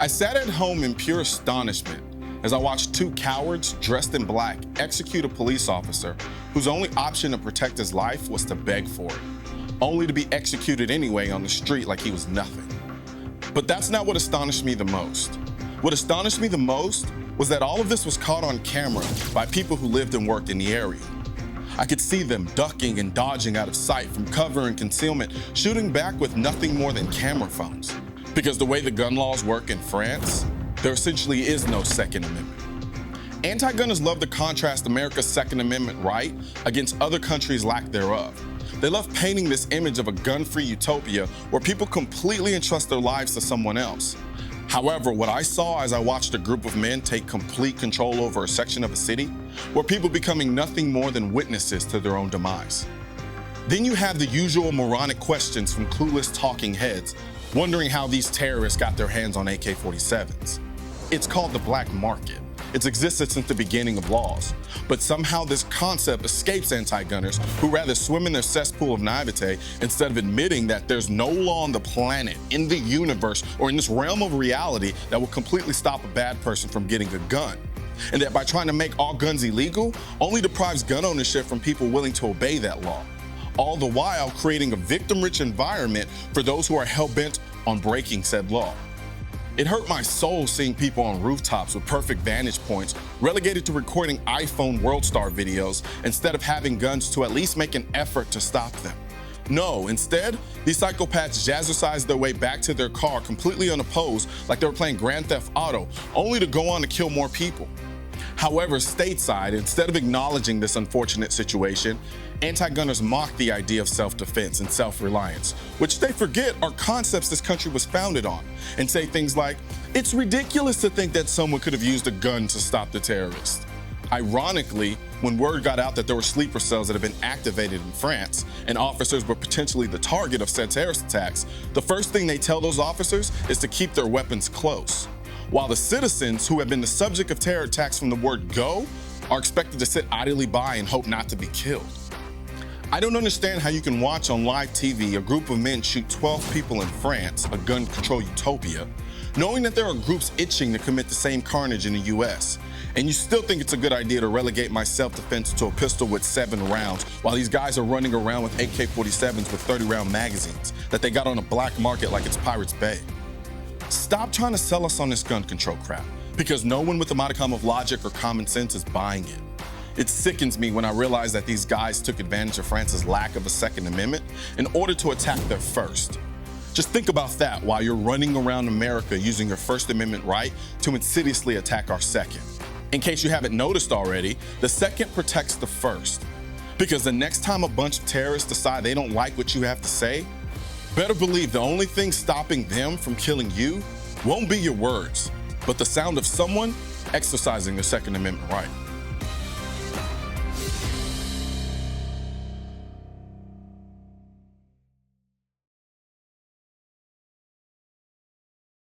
I sat at home in pure astonishment as I watched two cowards dressed in black execute a police officer whose only option to protect his life was to beg for it, only to be executed anyway on the street like he was nothing. But that's not what astonished me the most. What astonished me the most was that all of this was caught on camera by people who lived and worked in the area. I could see them ducking and dodging out of sight from cover and concealment, shooting back with nothing more than camera phones. Because the way the gun laws work in France, there essentially is no Second Amendment. Anti-gunners love to contrast America's Second Amendment right against other countries' lack thereof. They love painting this image of a gun-free utopia where people completely entrust their lives to someone else. However, what I saw as I watched a group of men take complete control over a section of a city were people becoming nothing more than witnesses to their own demise. Then you have the usual moronic questions from clueless talking heads, wondering how these terrorists got their hands on AK-47s. It's called the black market. It's existed since the beginning of laws. But somehow this concept escapes anti-gunners who rather swim in their cesspool of naivete instead of admitting that there's no law on the planet, in the universe, or in this realm of reality that will completely stop a bad person from getting a gun. And that by trying to make all guns illegal, only deprives gun ownership from people willing to obey that law. All the while creating a victim-rich environment for those who are hell-bent on breaking said law. It hurt my soul seeing people on rooftops with perfect vantage points relegated to recording iPhone World Star videos instead of having guns to at least make an effort to stop them. No, instead, these psychopaths jazzercise their way back to their car completely unopposed like they were playing Grand Theft Auto, only to go on to kill more people. However, stateside, instead of acknowledging this unfortunate situation, anti-gunners mock the idea of self-defense and self-reliance, which they forget are concepts this country was founded on, and say things like, it's ridiculous to think that someone could have used a gun to stop the terrorists. Ironically, when word got out that there were sleeper cells that had been activated in France and officers were potentially the target of said terrorist attacks, the first thing they tell those officers is to keep their weapons close. While the citizens who have been the subject of terror attacks from the word go are expected to sit idly by and hope not to be killed. I don't understand how you can watch on live TV a group of men shoot 12 people in France, a gun control utopia, knowing that there are groups itching to commit the same carnage in the US, and you still think it's a good idea to relegate my self-defense to a pistol with 7 rounds while these guys are running around with AK-47s with 30-round magazines that they got on a black market like it's Pirates Bay. Stop trying to sell us on this gun control crap, because no one with a modicum of logic or common sense is buying it. It sickens me when I realize that these guys took advantage of France's lack of a Second Amendment in order to attack their first. Just think about that while you're running around America using your First Amendment right to insidiously attack our second. In case you haven't noticed already, the second protects the first. Because the next time a bunch of terrorists decide they don't like what you have to say, better believe the only thing stopping them from killing you won't be your words, but the sound of someone exercising their Second Amendment right.